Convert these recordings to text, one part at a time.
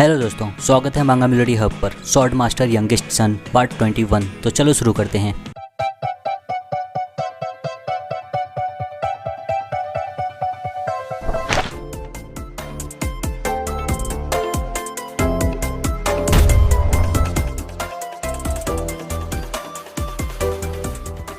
Hello दोस्तों, स्वागत है मांगा मेलोडी हब पर sword master youngest son part 21। तो चलो शुरू करते हैं।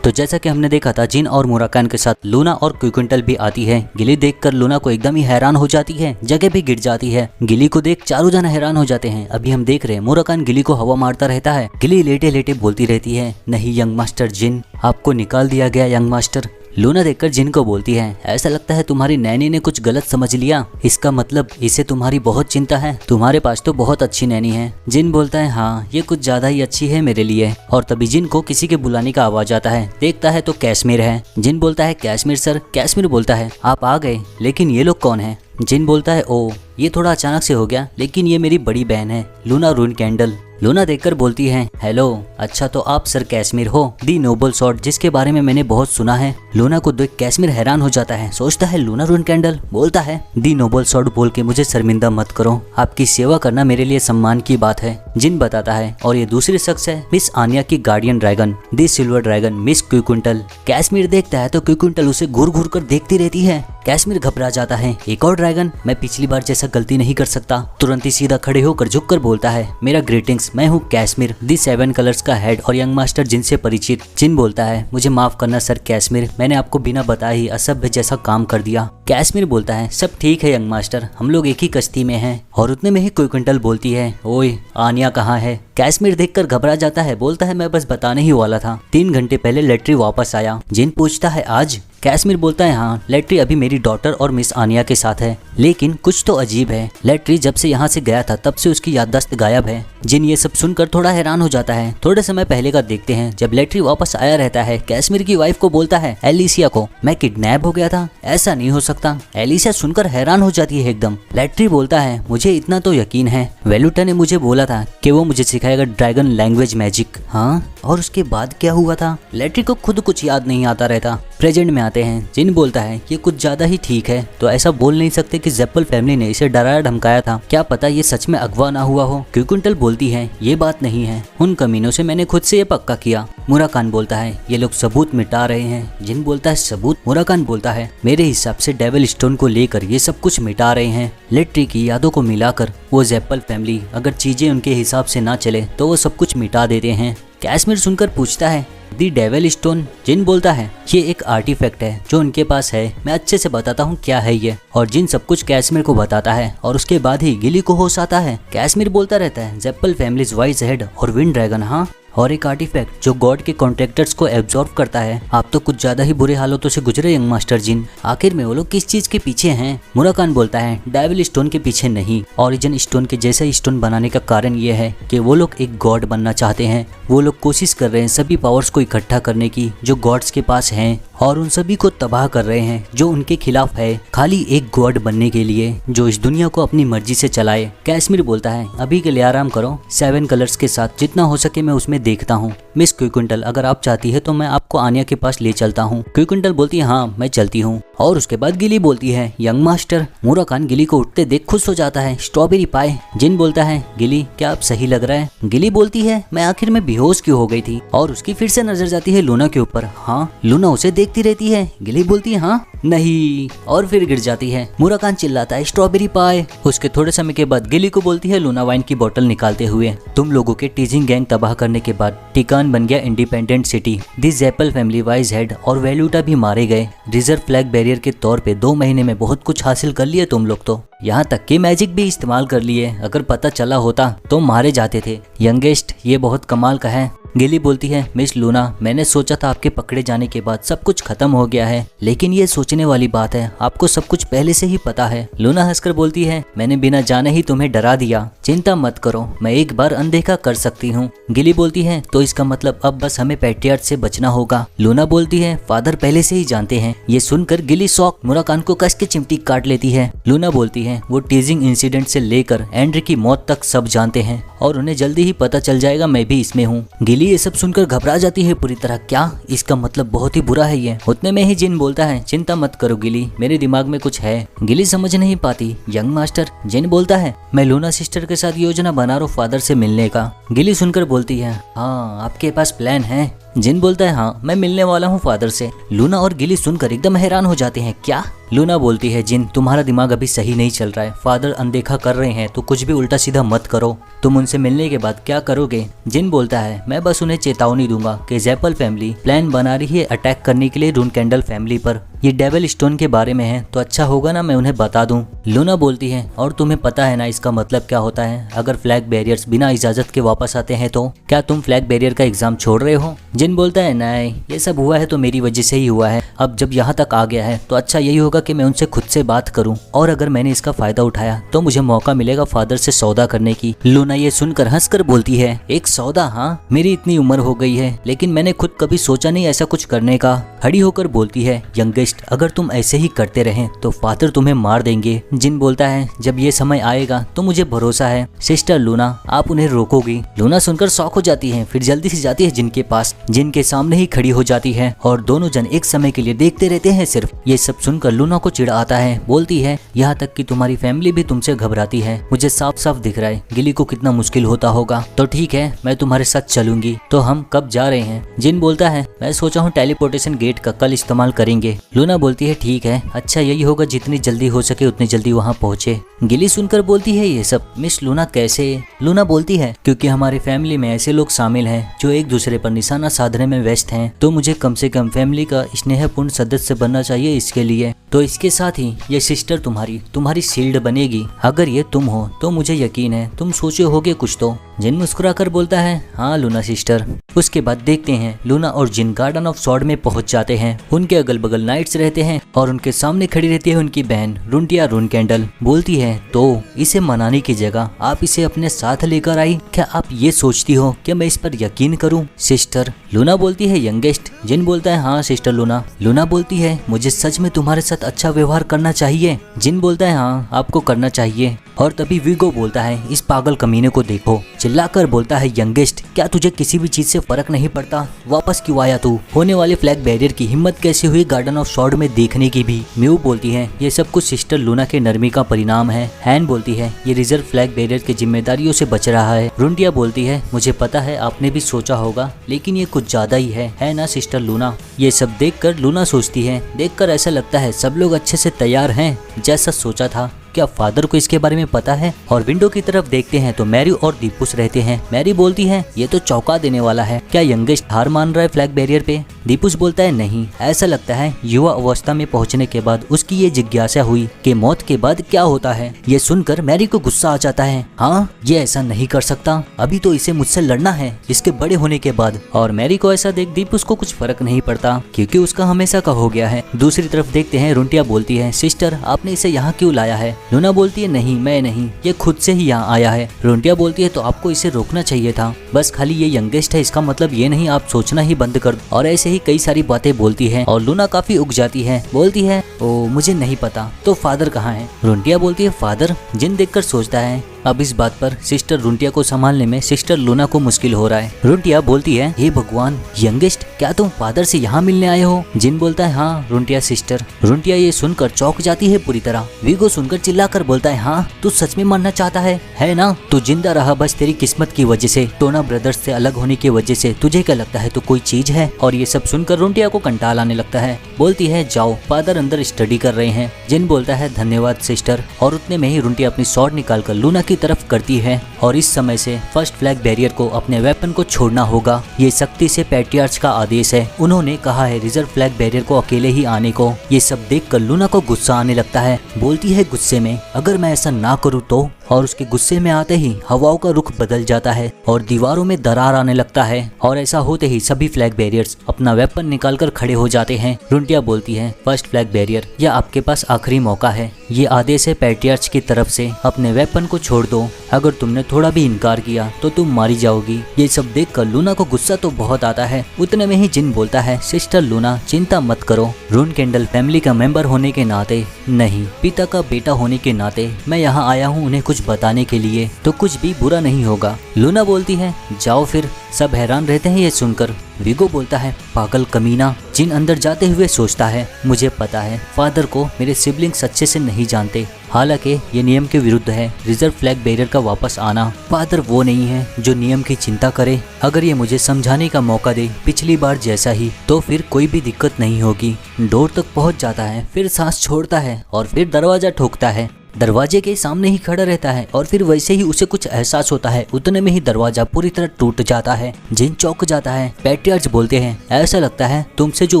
तो जैसा कि हमने देखा था, जिन और मुराकान के साथ लूना और क्विंटल भी आती है। गिली देखकर लूना को एकदम ही हैरान हो जाती है, जगह भी गिर जाती है। गिली को देख चारों जन हैरान हो जाते हैं। अभी हम देख रहे हैं मुराकान गिली को हवा मारता रहता है। गिली लेटे लेटे बोलती रहती है, नहीं यंग मास्टर जिन, आपको निकाल दिया गया यंग मास्टर। लूना देखकर जिन को बोलती है, ऐसा लगता है तुम्हारी नैनी ने कुछ गलत समझ लिया। इसका मतलब इसे तुम्हारी बहुत चिंता है। तुम्हारे पास तो बहुत अच्छी नैनी है। जिन बोलता है, हाँ ये कुछ ज्यादा ही अच्छी है मेरे लिए। और तभी जिन को किसी के बुलाने का आवाज आता है। देखता है तो कैश्मीर है। जिन बोलता है, कैश्मीर सर। कैश्मीर बोलता है, आप आ गए, लेकिन ये लोग कौन है? जिन बोलता है, ओ ये थोड़ा अचानक से हो गया, लेकिन ये मेरी बड़ी बहन है लूना रून कैंडल। लूना देखकर बोलती है, हेलो, अच्छा तो आप सर कैश्मीर हो, दी नोबल स्वॉर्ड, जिसके बारे में मैंने बहुत सुना है। लूना को देख कैश्मीर हैरान हो जाता है, सोचता है लूना रून कैंडल। बोलता है, दी नोबल स्वॉर्ड बोल के मुझे शर्मिंदा मत करो, आपकी सेवा करना मेरे लिए सम्मान की बात है। जिन बताता है, और ये दूसरी शख्स है मिस आनिया की गार्डियन ड्रैगन, दी silver dragon, miss quintal. Kashmir देखता है तो क्विंटल उसे घूर घूर कर देखती रहती है। कैश्मीर घबरा जाता है, एक और ड्रैगन, मैं पिछली बार जैसा गलती नहीं कर सकता। तुरंत ही सीधा खड़े होकर झुककर बोलता है, मेरा ग्रीटिंग्स, मैं हूँ कैश्मीर, दी 7 कलर्स का हेड और यंग मास्टर जिन से परिचित। जिन बोलता है, मुझे माफ करना सर कैश्मीर, मैंने आपको बिना बताए ही असभ्य जैसा काम कर दिया। कैश्मीर बोलता है, सब ठीक है यंग मास्टर, हम लोग एक ही कश्ती में हैं। और उतने में ही क्विंटल बोलती है, ओए आनिया कहाँ है? कैश्मीर देखकर घबरा जाता है, बोलता है मैं बस बताने ही वाला था, 3 घंटे पहले लेट्री वापस आया। जिन पूछता है, आज? कैश्मीर बोलता है, हाँ लेट्री अभी मेरी डॉटर और मिस आनिया के साथ है, लेकिन कुछ तो अजीब है। लेट्री जब से यहाँ से गया था तब से उसकी याददाश्त गायब है। जिन ये सब सुनकर थोड़ा हैरान हो जाता है। थोड़े समय पहले का देखते हैं, जब लेट्री वापस आया रहता है। कैश्मीर की वाइफ को बोलता है, एलिसिया को, मैं किडनैप हो गया था, ऐसा नहीं हो सकता। एलिसिया सुनकर हैरान हो जाती है एकदम। लेट्री बोलता है, मुझे इतना तो यकीन है, वेलुटा ने मुझे बोला था कि वो मुझे सिखाएगा ड्रैगन लैंग्वेज मैजिक। हाँ, और उसके बाद क्या हुआ था? लेट्री को खुद कुछ याद नहीं आता रहता। प्रेजेंट में आते हैं। जिन बोलता है, ये कुछ ज्यादा ही ठीक है, तो ऐसा बोल नहीं सकते कि जेप्पल फैमिली ने इसे डराया धमकाया था, क्या पता ये सच में अगवा ना हुआ हो। क्विंटल बोलती है, ये बात नहीं है, उन कमीनों से मैंने खुद से ये पक्का किया। मुराकान बोलता है, ये लोग सबूत मिटा रहे हैं। जिन बोलता है, सबूत? मुराकान बोलता है, मेरे हिसाब से डेविल स्टोन को लेकर ये सब कुछ मिटा रहे हैं। लेट्री की यादों को मिलाकर वो जेप्पल फैमिली, अगर चीजें उनके हिसाब से ना चले तो वो सब कुछ मिटा देते हैं। कैश्मीर सुनकर पूछता है, दी डेविल स्टोन? जिन बोलता है, ये एक आर्टिफैक्ट है जो उनके पास है, मैं अच्छे से बताता हूँ क्या है ये। और जिन सब कुछ कैश्मीर को बताता है, और उसके बाद ही गिली को होश आता है। कैश्मीर बोलता रहता है, जेप्पल फैमिलीज वाइज हेड और विंड ड्रैगन, हाँ, और एक आर्टिफैक्ट जो गॉड के कॉन्ट्रैक्टर्स को एब्जॉर्ब करता है। आप तो कुछ ज्यादा ही बुरे हालातों से गुजरे यंग मास्टर जिन। आखिर में वो लोग किस चीज के पीछे हैं? मुराकान बोलता है, डेविल स्टोन के पीछे नहीं, ओरिजिन स्टोन के जैसा स्टोन बनाने का कारण ये है कि वो लोग एक गॉड बनना चाहते हैं। वो लोग कोशिश कर रहे हैं सभी पावर्स को इकट्ठा करने की जो गॉड्स के पास हैं, और उन सभी को तबाह कर रहे हैं जो उनके खिलाफ है, खाली एक गॉड बनने के लिए जो इस दुनिया को अपनी मर्जी से चलाए। कैश्मीर बोलता है, अभी के लिए आराम करो, 7 कलर्स के साथ जितना हो सके मैं उसमें देखता हूँ। मिस क्विंटल, अगर आप चाहती है तो मैं आपको आनिया के पास ले चलता हूँ। क्विंटल बोलती है, हाँ मैं चलती हूँ। और उसके बाद गिली बोलती है, यंग मास्टर। मुराकान गिली को उठते देख खुश हो जाता है, स्ट्रॉबेरी पाए। जिन बोलता है, गिली क्या आप सही लग रहा है? गिली बोलती है, मैं आखिर में बेहोश क्यों हो गई थी? और उसकी फिर से नजर जाती है लूना के ऊपर। हाँ, लूना उसे देखती रहती है। गिली बोलती है, हाँ नहीं, और फिर गिर जाती है। मुराकान चिल्लाता है, स्ट्रॉबेरी पाए। उसके थोड़े समय के बाद गिली को बोलती है लूना वाइन की बोतल निकालते हुए, तुम लोगों के टीजिंग गैंग तबाह करने के बाद टिकान बन गया इंडिपेंडेंट सिटी। दी जेप्पल फैमिली वाइज हेड और वेलुटा भी मारे गए। रिजर्व फ्लैग बैरियर के तौर पे 2 महीने में बहुत कुछ हासिल कर लिए तुम लोग, तो यहाँ तक कि मैजिक भी इस्तेमाल कर लिए। अगर पता चला होता तो मारे जाते थे। यंगेस्ट, ये बहुत कमाल का है। गिली बोलती है, मिस लूना, मैंने सोचा था आपके पकड़े जाने के बाद सब कुछ खत्म हो गया है, लेकिन ये सोचने वाली बात है, आपको सब कुछ पहले से ही पता है। लूना हंसकर बोलती है, मैंने बिना जाने ही तुम्हें डरा दिया, चिंता मत करो, मैं एक बार अनदेखा कर सकती हूँ। गिली बोलती है, तो इसका मतलब अब बस हमें पैट्रियार्च से बचना होगा। लूना बोलती है, फादर पहले से ही जानते हैं। ये सुनकर गिली शॉक मुराकान को कस के चिमटी काट लेती है। लूना बोलती है, वो टीजिंग इंसिडेंट से लेकर एंड्री की मौत तक सब जानते हैं, और उन्हें जल्दी ही पता चल जाएगा मैं भी इसमें हूँ। गिली ये सब सुनकर घबरा जाती है पूरी तरह। क्या इसका मतलब बहुत ही बुरा है ये। उतने में ही जिन बोलता है चिंता मत करो गिली, मेरे दिमाग में कुछ है। गिली समझ नहीं पाती यंग मास्टर। जिन बोलता है मैं लूना सिस्टर के साथ योजना बना रहा हूँ फादर से मिलने का। गिली सुनकर बोलती है हाँ आपके पास प्लान है। जिन बोलता है हाँ मैं मिलने वाला हूँ फादर से। लूना और गिली सुनकर एकदम हैरान हो जाते हैं। क्या? लूना बोलती है जिन तुम्हारा दिमाग अभी सही नहीं चल रहा है, फादर अनदेखा कर रहे हैं तो कुछ भी उल्टा सीधा मत करो। तुम उनसे मिलने के बाद क्या करोगे? जिन बोलता है मैं बस उन्हें चेतावनी दूंगा कि ज़ैपल फैमिली प्लान बना रही है अटैक करने के लिए रून कैंडल फैमिली पर। ये डेविल स्टोन के बारे में है तो अच्छा होगा ना मैं उन्हें बता दूं। लूना बोलती है और तुम्हें पता है ना इसका मतलब क्या होता है अगर फ्लैग बैरियर्स बिना इजाजत के वापस आते हैं तो? क्या तुम फ्लैग बैरियर का एग्जाम छोड़ रहे हो? जिन बोलता है नहीं ये सब हुआ है तो मेरी वजह से ही हुआ है। अब जब यहाँ तक आ गया है तो अच्छा यही होगा कि मैं उनसे खुद से बात करूं और अगर मैंने इसका फायदा उठाया तो मुझे मौका मिलेगा फादर से सौदा करने की। लूना ये सुनकर हंसकर बोलती है एक सौदा? हाँ मेरी इतनी उम्र हो गई है लेकिन मैंने खुद कभी सोचा नहीं ऐसा कुछ करने का। खड़ी होकर बोलती है यंगेस्ट अगर तुम ऐसे ही करते रहे तो फादर तुम्हें मार देंगे। जिन बोलता है जब ये समय आएगा तो मुझे भरोसा है सिस्टर लूना आप उन्हें रोकोगी। लूना सुनकर शॉक हो जाती है, फिर जल्दी से जाती है जिन के पास। जिन के सामने ही खड़ी हो जाती है और दोनों जन एक समय के लिए देखते रहते हैं सिर्फ। ये सब सुनकर लूना को चिढ़ आता है। बोलती है यहाँ तक कि तुम्हारी फैमिली भी तुमसे घबराती है, मुझे साफ साफ दिख रहा है गिली को कितना मुश्किल होता होगा। तो ठीक है मैं तुम्हारे साथ चलूंगी। तो हम कब जा रहे हैं? जिन बोलता है मैं सोचा हूँ टेलीपोर्टेशन गेट का कल इस्तेमाल करेंगे। लूना बोलती है ठीक है अच्छा यही होगा जितनी जल्दी हो सके उतनी जल्दी वहाँ पहुँचे। गिली सुनकर बोलती है ये सब मिस लूना कैसे? लूना बोलती है क्योंकि हमारी फैमिली में ऐसे लोग शामिल हैं जो एक दूसरे पर निशाना साधने में व्यस्त हैं, तो मुझे कम से कम फैमिली का स्नेहपूर्ण सदस्य बनना चाहिए इसके लिए। तो इसके साथ ही ये सिस्टर तुम्हारी शील्ड बनेगी। अगर ये तुम हो तो मुझे यकीन है तुम सोचे होगे कुछ तो। जिन मुस्कुराकर बोलता है हाँ लूना सिस्टर। उसके बाद देखते हैं लूना और जिन गार्डन ऑफ सॉर्ड में पहुंच जाते हैं। उनके अगल बगल नाइट्स रहते हैं और उनके सामने खड़ी रहती है उनकी बहन रुंटिया रून कैंडल। बोलती है तो इसे मनाने की जगह आप इसे अपने साथ लेकर आई, क्या आप ये सोचती हो कि मैं इस पर यकीन करूं? सिस्टर लूना बोलती है यंगेस्ट। जिन बोलता है हाँ सिस्टर लूना। लूना बोलती है मुझे सच में तुम्हारे साथ अच्छा व्यवहार करना चाहिए। जिन बोलता है हाँ आपको करना चाहिए। और तभी वीगो बोलता है इस पागल कमीने को देखो। चिल्लाकर बोलता है यंगेस्ट क्या तुझे किसी भी चीज से फर्क नहीं पड़ता? वापस क्यों आया तू? होने वाले फ्लैग बैरियर की हिम्मत कैसे हुई गार्डन ऑफ सॉर्ड में देखने की भी? म्यू बोलती है ये सब कुछ सिस्टर लूना के नरमी का परिणाम है। हैन बोलती है ये रिजर्व फ्लैग बैरियर की जिम्मेदारियों से बच रहा है। रुंडिया बोलती है मुझे पता है आपने भी सोचा होगा लेकिन ये कुछ ज्यादा ही है ना सिस्टर लूना? ये सब देखकर लूना सोचती है देखकर ऐसा लगता है सब लोग अच्छे से तैयार हैं जैसा सोचा था। क्या फादर को इसके बारे में पता है? और विंडो की तरफ देखते हैं तो मैरी और दीपुस रहते हैं। मैरी बोलती है ये तो चौंका देने वाला है, क्या यंगेस्ट हार मान रहा है फ्लैग बैरियर पे? दीपुस बोलता है नहीं, ऐसा लगता है युवा अवस्था में पहुंचने के बाद उसकी ये जिज्ञासा हुई कि मौत के बाद क्या होता है। ये सुनकर मैरी को गुस्सा आ जाता है। हाँ ये ऐसा नहीं कर सकता, अभी तो इसे मुझसे लड़ना है इसके बड़े होने के बाद। और मैरी को ऐसा देख दीपुस को कुछ फर्क नहीं पड़ता क्योंकि उसका हमेशा का हो गया है। दूसरी तरफ देखते हैं रुंटिया बोलती है सिस्टर आपने इसे यहाँ क्यों लाया है? लूना बोलती है नहीं मैं नहीं, ये खुद से ही यहाँ आया है। रुंटिया बोलती है तो आपको इसे रोकना चाहिए था, बस खाली ये यंगेस्ट है इसका मतलब ये नहीं आप सोचना ही बंद कर दो। और ऐसे ही कई सारी बातें बोलती है और लूना काफी उग जाती है। बोलती है ओ मुझे नहीं पता, तो फादर कहाँ है? रुंटिया बोलती है फादर। जिन देखकर सोचता है अब इस बात पर सिस्टर रुंटिया को संभालने में सिस्टर लूना को मुश्किल हो रहा है। रुंटिया बोलती है हे भगवान यंगेस्ट क्या तुम फादर से यहाँ मिलने आए हो? जिन बोलता है हाँ रुंटिया सिस्टर। रुंटिया ये सुनकर चौंक जाती है पूरी तरह। वीगो सुनकर चिल्लाकर बोलता है हाँ तू सच में मरना चाहता है ना? तू जिंदा रहा बस तेरी किस्मत की वजह से, टोना ब्रदर्स से अलग होने की वजह से। तुझे क्या लगता है तू कोई चीज है? और ये सब सुनकर रुंटिया को कंटाल आने लगता है। बोलती है जाओ फादर अंदर स्टडी कर रहे हैं। जिन बोलता है धन्यवाद सिस्टर। और उतने में ही रुंटिया अपनी स्वॉर्ड निकालकर लूना की तरफ करती है। और इस समय से फर्स्ट फ्लैग बैरियर को अपने वेपन को छोड़ना होगा, ये सख्ती से पैट्रियार्च का आदेश है। उन्होंने कहा है रिजर्व फ्लैग बैरियर को अकेले ही आने को। ये सब देखकर लूना को गुस्सा आने लगता है। बोलती है गुस्से में अगर मैं ऐसा ना करूँ तो? और उसके गुस्से में आते ही हवाओं का रुख बदल जाता है और दीवारों में दरार आने लगता है। और ऐसा होते ही सभी फ्लैग बैरियर्स अपना वेपन निकालकर खड़े हो जाते हैं। रुंटिया बोलती है फर्स्ट फ्लैग बैरियर यह आपके पास आखिरी मौका है, ये आदेश है पैट्रियार्च की तरफ से, अपने वेपन को छोड़ दो। अगर तुमने थोड़ा भी इनकार किया तो तुम मारी जाओगी। ये सब देखकर लूना को गुस्सा तो बहुत आता है। उतने में ही जिन बोलता है सिस्टर लूना चिंता मत करो, रून कैंडल फैमिली का मेंबर होने के नाते, नहीं पिता का बेटा होने के नाते मैं यहाँ आया हूँ उन्हें कुछ कुछ बताने के लिए तो कुछ भी बुरा नहीं होगा। लूना बोलती है जाओ फिर। सब हैरान रहते हैं ये सुनकर। विगो बोलता है पागल कमीना। जिन अंदर जाते हुए सोचता है मुझे पता है फादर को मेरे सिबलिंग्स अच्छे से नहीं जानते, हालांकि ये नियम के विरुद्ध है रिजर्व फ्लैग बेरर का वापस आना। फादर वो नहीं है जो नियम की चिंता करे। अगर ये मुझे समझाने का मौका दे पिछली बार जैसा ही, तो फिर कोई भी दिक्कत नहीं होगी। डोर तक पहुंच जाता है, फिर सांस छोड़ता है और फिर दरवाजा ठोकता है। दरवाजे के सामने ही खड़ा रहता है और फिर वैसे ही उसे कुछ एहसास होता है, उतने में ही दरवाजा पूरी तरह टूट जाता है। जिन चौंक जाता है। पैट्रियार्च बोलते हैं ऐसा लगता है तुमसे जो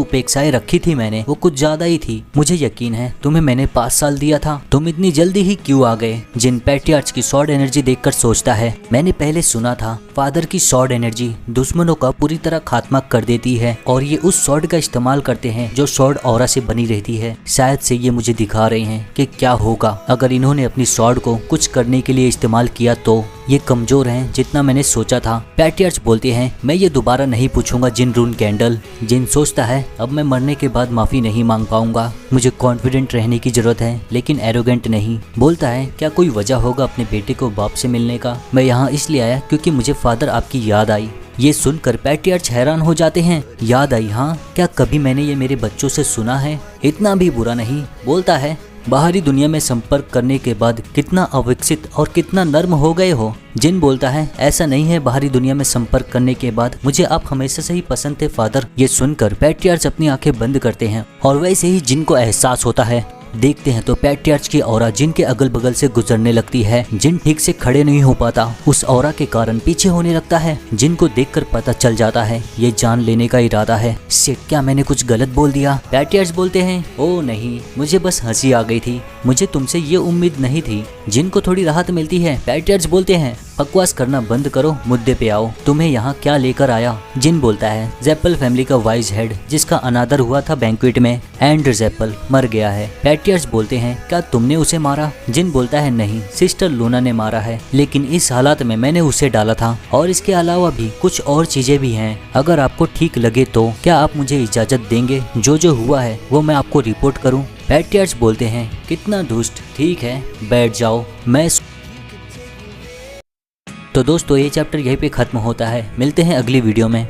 उपेक्षाएं रखी थी मैंने वो कुछ ज्यादा ही थी। मुझे यकीन है तुम्हें मैंने 5 साल दिया था, तुम इतनी जल्दी ही क्यों आ गए। जिन पैट्रियार्च की सॉर्ड एनर्जी देखकर सोचता है मैंने पहले सुना था फादर की सॉर्ड एनर्जी दुश्मनों का पूरी तरह खात्मा कर देती है और ये उस सॉर्ड का इस्तेमाल करते हैं जो सॉर्ड ऑरा से बनी रहती है। शायद से ये मुझे दिखा रहे हैं कि क्या होगा अगर इन्होंने अपनी सॉर्ड को कुछ करने के लिए इस्तेमाल किया तो। ये कमजोर हैं जितना मैंने सोचा था। पैट्रियार्च बोलते हैं मैं ये दोबारा नहीं पूछूंगा जिन रून कैंडल। जिन सोचता है अब मैं मरने के बाद माफी नहीं मांग पाऊंगा। मुझे कॉन्फिडेंट रहने की जरूरत है लेकिन एरोगेंट नहीं। बोलता है क्या कोई वजह होगा अपने बेटे को बाप से मिलने का। मैं यहाँ इसलिए आया क्योंकि मुझे फादर आपकी याद आई। ये सुनकर पैट्रियार्च हैरान हो जाते हैं। याद आई हाँ, क्या कभी मैंने ये मेरे बच्चों से सुना है। इतना भी बुरा नहीं। बोलता है बाहरी दुनिया में संपर्क करने के बाद कितना अविकसित और कितना नर्म हो गए हो। जिन बोलता है ऐसा नहीं है, बाहरी दुनिया में संपर्क करने के बाद मुझे आप हमेशा से ही पसंद थे फादर। ये सुनकर पैट्रियार्च अपनी आंखें बंद करते हैं और वैसे ही जिन को एहसास होता है। देखते हैं तो पैट्रियार्च की ऑरा जिन के अगल बगल से गुजरने लगती है। जिन ठीक से खड़े नहीं हो पाता, उस ऑरा के कारण पीछे होने लगता है। जिन को देखकर पता चल जाता है ये जान लेने का इरादा है। शिट, क्या मैंने कुछ गलत बोल दिया। पैट्रियार्च बोलते हैं ओ नहीं, मुझे बस हंसी आ गई थी, मुझे तुमसे ये उम्मीद नहीं थी। जिन को थोड़ी राहत मिलती है। पैट्रियार्च बोलते हैं बकवास करना बंद करो, मुद्दे पे आओ, तुम्हें यहाँ क्या लेकर आया। जिन बोलता है ज़ेप्पल फैमिली का वाइस हेड जिसका अनादर हुआ था बैंक्वेट में, एंड ज़ेप्पल मर गया है। पैट्रियार्च बोलते हैं क्या तुमने उसे मारा। जिन बोलता है नहीं, सिस्टर लूना ने मारा है, लेकिन इस हालात में मैंने उसे डाला था और इसके अलावा भी कुछ और चीजें भी हैं। अगर आपको ठीक लगे तो क्या आप मुझे इजाजत देंगे जो हुआ है वो मैं आपको रिपोर्ट करूँ। पैट्रियार्च बोलते हैं कितना दुष्ट, ठीक है बैठ जाओ मैं। तो दोस्तों ये चैप्टर यहीं पे खत्म होता है। मिलते हैं अगली वीडियो में।